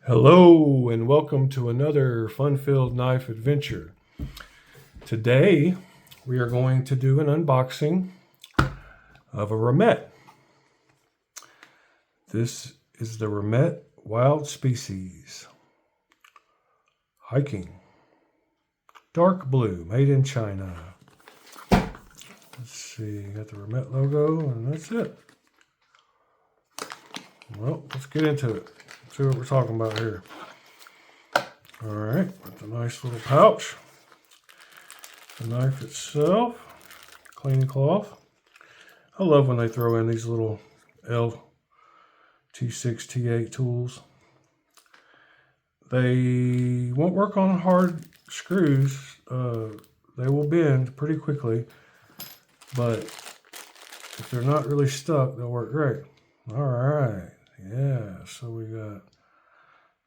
Hello and welcome to another fun-filled knife adventure. Today we are going to do an unboxing of a Remette. This is the Remette Wild Species Hiking. Dark blue, made in China. Let's see, got the Remette logo and that's it. Well, let's get into it. See what we're talking about here. All right, with the nice little pouch. The knife itself, clean cloth. I love when they throw in these little L T6, T8 tools. They won't work on hard screws. They will bend pretty quickly, but if they're not really stuck, they'll work great. All right, yeah, so we got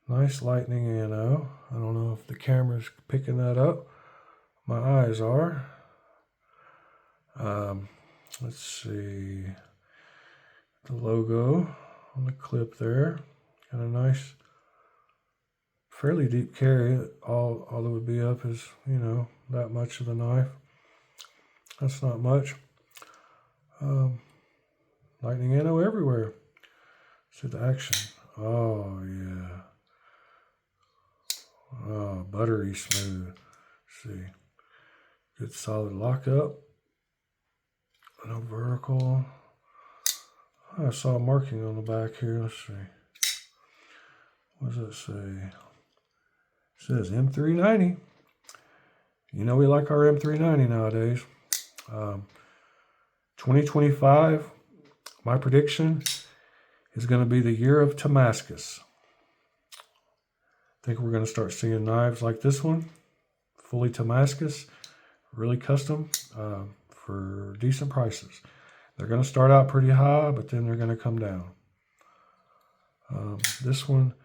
nice lightning anno. I don't know if the camera's picking that up. My eyes are. Let's see. The logo on the clip there. Got a nice, fairly deep carry. All that would be up is, that much of the knife. That's not much. Lightning anno everywhere. See the action. Oh, yeah. Oh, buttery smooth. Let's see. Good solid lockup. No vertical. I saw a marking on the back here. Let's see. What does it say? It says M390. You know we like our M390 nowadays. 2025, my prediction is going to be the year of Damascus. I think we're going to start seeing knives like this one, fully Damascus, really custom, for decent prices. They're going to start out pretty high, but then they're going to come down. This one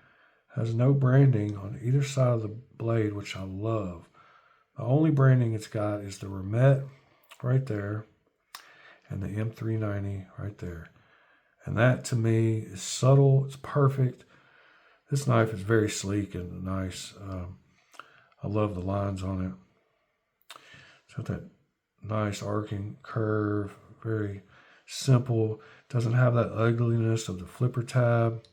has no branding on either side of the blade, which I love. The only branding it's got is the Remette right there and the M390 right there. And that to me is subtle, it's perfect. This knife is very sleek and nice. I love the lines on it. It's got that nice arcing curve, very simple. Doesn't have that ugliness of the flipper tab.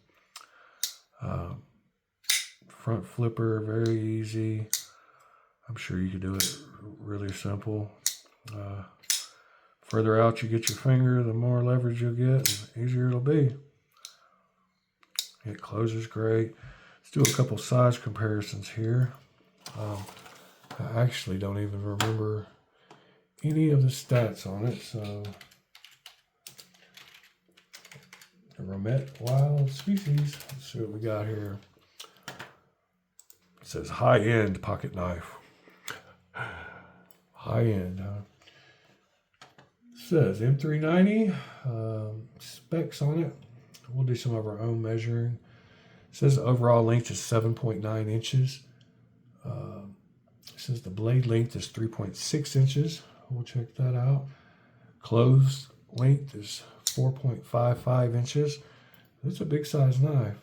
Front flipper, very easy. I'm sure you could do it really simple. Further out you get your finger, the more leverage you'll get, and easier it'll be. It closes great. Let's do a couple size comparisons here. I actually don't even remember any of the stats on it, so the Remette Wild Species. Let's see what we got here. It says high-end pocket knife. High-end, huh? It says M390, specs on it. We'll do some of our own measuring. It says the overall length is 7.9 inches. It says the blade length is 3.6 inches. We'll check that out. Closed length is 4.55 inches. It's a big size knife.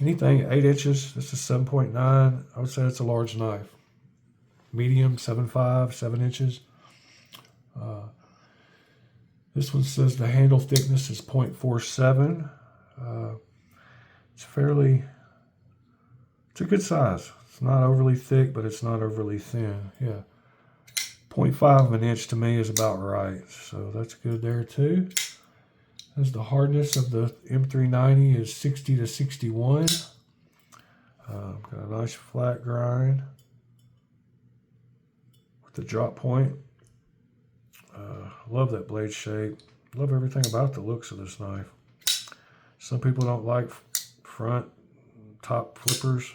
Anything 8 inches, this is 7.9. I would say it's a large knife. Medium, 7.5, 7 inches. This one says the handle thickness is 0.47. It's a good size. It's not overly thick, but it's not overly thin. Yeah. 0.5 of an inch to me is about right. So that's good there too. As the hardness of the M390 is 60 to 61. Got a nice flat grind with the drop point. Love that blade shape. Love everything about the looks of this knife. Some people don't like front top flippers.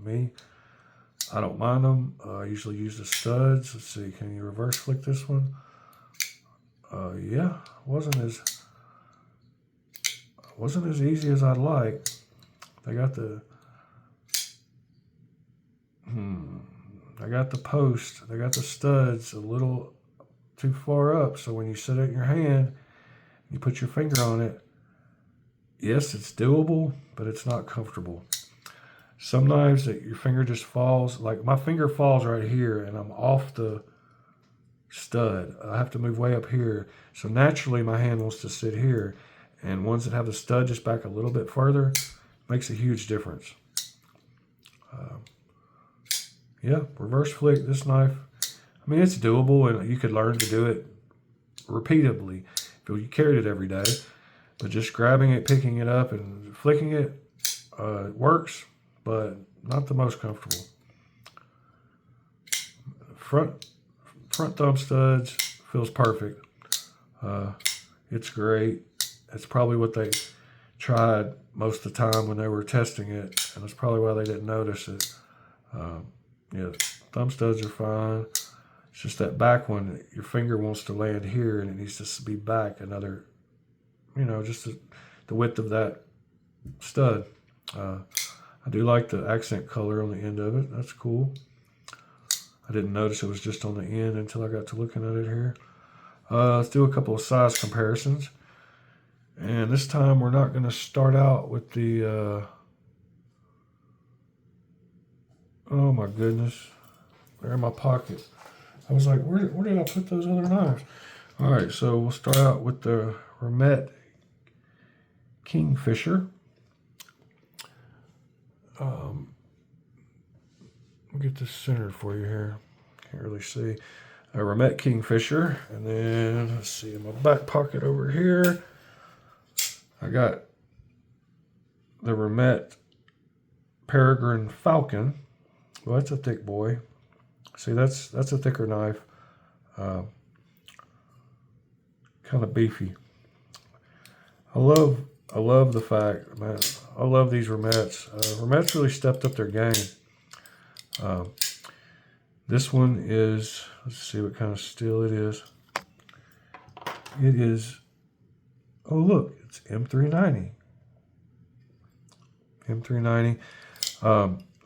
Me, I don't mind them. I usually use the studs. Let's see, can you reverse flick this one? Yeah, wasn't as easy as I'd like. They got the post. They got the studs a little too far up, so when you set it in your hand, you put your finger on it, yes, it's doable, but it's not comfortable. Some knives that your finger just falls, like my finger falls right here and I'm off the stud. I have to move way up here. So naturally my hand wants to sit here. And ones that have the stud just back a little bit further makes a huge difference. Yeah, reverse flick this knife. I mean, it's doable and you could learn to do it repeatedly if you carried it every day. But just grabbing it, picking it up, and flicking it works, but not the most comfortable. Front thumb studs feels perfect. It's great. It's probably what they tried most of the time when they were testing it, and that's probably why they didn't notice it. Yeah, thumb studs are fine. It's just that back one, your finger wants to land here, and it needs to be back another, just the width of that stud. I do like the accent color on the end of it. That's cool. I didn't notice it was just on the end until I got to looking at it here. Let's do a couple of size comparisons. And this time we're not going to start out with the, oh my goodness, they're in my pocket. I was like, where did I put those other knives? All right, so we'll start out with the Remette Kingfisher. I'll get this centered for you here. Can't really see. A Remette Kingfisher. And then, let's see, in my back pocket over here, I got the Remette Peregrine Falcon. Well, that's a thick boy. See, that's a thicker knife. Kind of beefy. I love the fact, man, I love these Remettes. Remette's really stepped up their game. This one is, let's see what kind of steel it is. It is, oh look, it's M390. M390.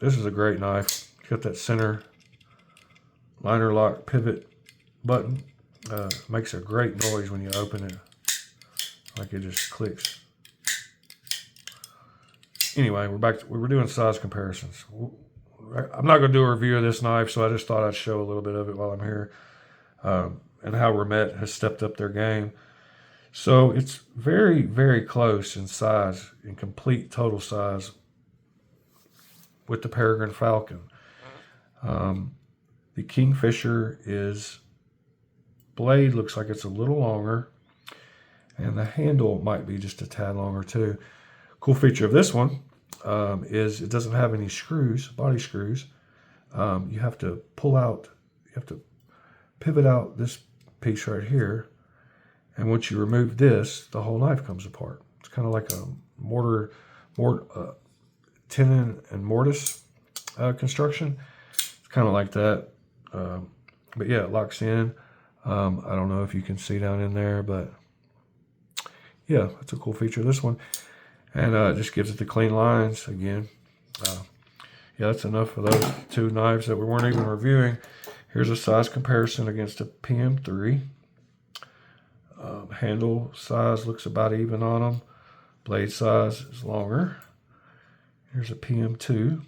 This is a great knife. It's got that center liner lock pivot button. Makes a great noise when you open it. Like it just clicks. Anyway, we were doing size comparisons. I'm not going to do a review of this knife, so I just thought I'd show a little bit of it while I'm here. And how Remette has stepped up their game. So it's very, very close in size, in complete total size with the Peregrine Falcon. The Kingfisher blade looks like it's a little longer, and the handle might be just a tad longer too. Cool feature of this one is it doesn't have any screws, body screws. You have to pivot out this piece right here, and once you remove this, the whole knife comes apart. It's kind of like a tenon and mortise construction. It's kind of like that, but yeah, it locks in. I don't know if you can see down in there, but yeah, that's a cool feature of this one. And it just gives it the clean lines again. Yeah, that's enough of those two knives that we weren't even reviewing. Here's a size comparison against a PM3. Handle size looks about even on them. Blade size is longer. Here's a PM2.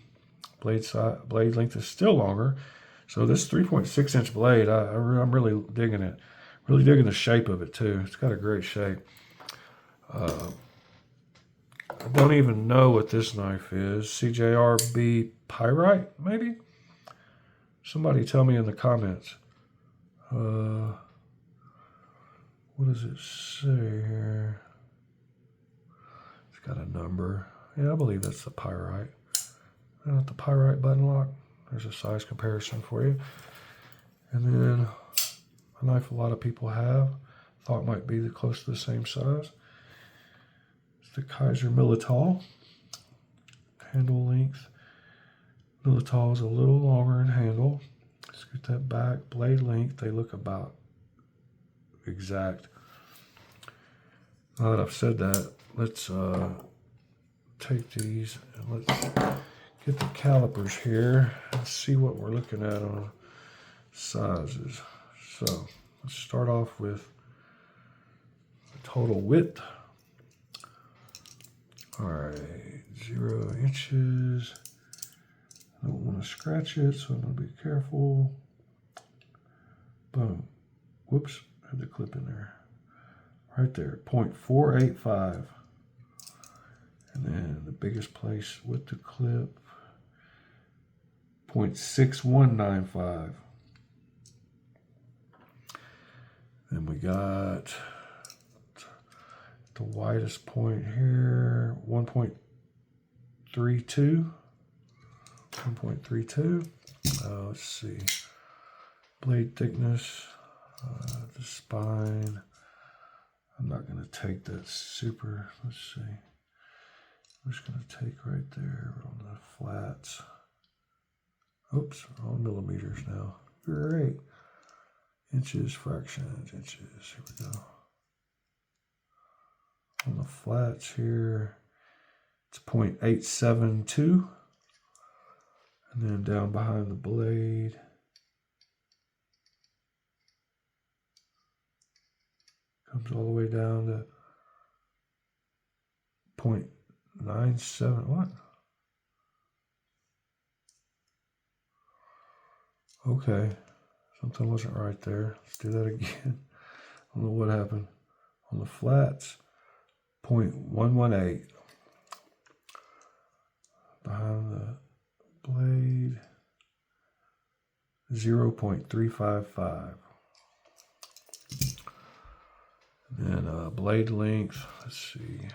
Blade length is still longer. So this 3.6 inch blade, I'm really digging it. Really digging the shape of it too. It's got a great shape. I don't even know what this knife is. CJRB Pyrite, maybe? Somebody tell me in the comments. What does it say here? It's got a number. Yeah, I believe that's the Pyrite. The Pyrite button lock. There's a size comparison for you. And then a knife a lot of people have. Thought might be close to the same size. It's the Kaiser Milital. Handle length. Milital is a little longer in handle. Scoot that back. Blade length, they look about exact. Now that I've said that, let's take these and let's get the calipers here and see what we're looking at on sizes. So let's start off with the total width. All right, 0 inches. I don't want to scratch it, so I'm going to be careful. Boom. Whoops, I had the clip in there. Right there, 0.485. And then the biggest place with the clip, 0.6195. Then we got the widest point here, 1.32. 1.32. Let's see. Blade thickness, the spine. I'm not going to take that super. Let's see. I'm just going to take right there on the flats. Oops, all millimeters now. Great. Inches, fractions, inches. Here we go. On the flats here, it's 0.872. And then down behind the blade, comes all the way down to 0.97. What? Okay, something wasn't right there. Let's do that again. I don't know what happened. On the flats, 0.118. Behind the blade, 0.355. Then blade length, let's see.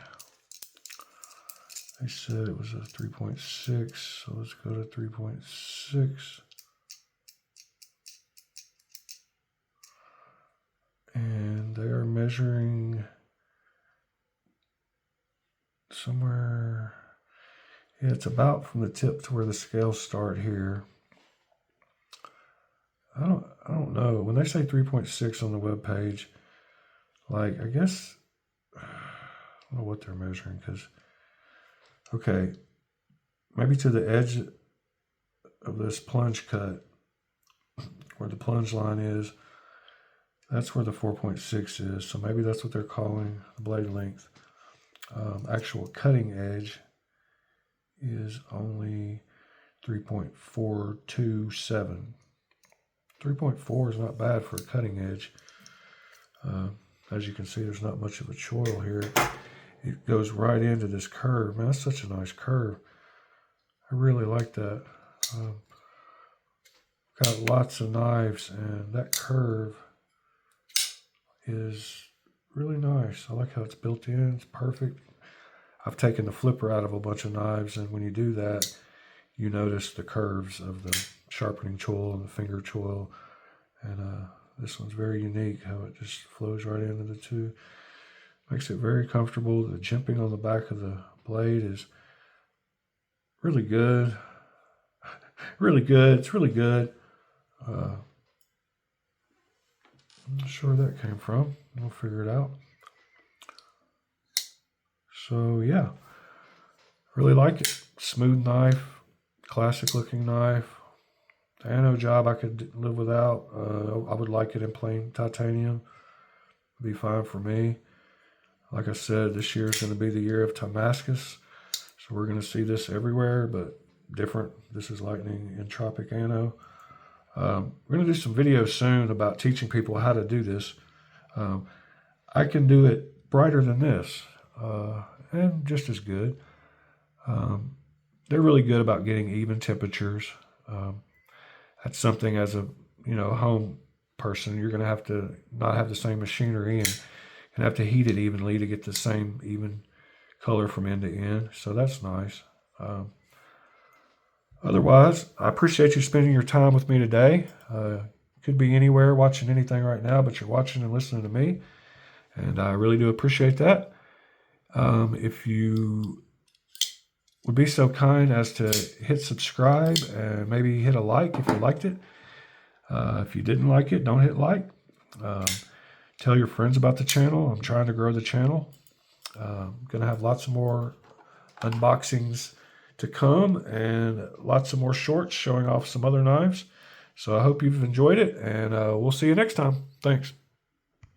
They said it was a 3.6, so let's go to 3.6. And they are measuring somewhere, yeah, it's about from the tip to where the scales start here. I don't know. When they say 3.6 on the web page, like, I guess, I don't know what they're measuring, because, okay, maybe to the edge of this plunge cut, where the plunge line is, that's where the 4.6 is. So maybe that's what they're calling the blade length. Actual cutting edge is only 3.427. 3.4 is not bad for a cutting edge. As you can see, there's not much of a choil here. It goes right into this curve. Man, that's such a nice curve. I really like that. Got lots of knives, and that curve is really nice. I like how it's built in. It's perfect. I've taken the flipper out of a bunch of knives, and when you do that, you notice the curves of the sharpening choil and the finger choil. And this one's very unique, how it just flows right into the two. Makes it very comfortable. The jimping on the back of the blade is really good. Really good. It's really good. I'm not sure where that came from. We'll figure it out. So yeah, really like it. Smooth knife, classic looking knife. The ano job I could live without. I would like it in plain titanium. It'd be fine for me. Like I said, this year is going to be the year of Damascus. So we're going to see this everywhere, but different. This is lightning entropic ano. We're going to do some videos soon about teaching people how to do this. I can do it brighter than this, and just as good. They're really good about getting even temperatures. That's something as a home person, you're going to have to not have the same machinery and have to heat it evenly to get the same even color from end to end. So that's nice. Otherwise, I appreciate you spending your time with me today. Could be anywhere watching anything right now, but you're watching and listening to me, and I really do appreciate that. If you would be so kind as to hit subscribe and maybe hit a like if you liked it. If you didn't like it, don't hit like. Tell your friends about the channel. I'm trying to grow the channel. I'm going to have lots of more unboxings to come and lots of more shorts showing off some other knives. So I hope you've enjoyed it, and we'll see you next time. Thanks.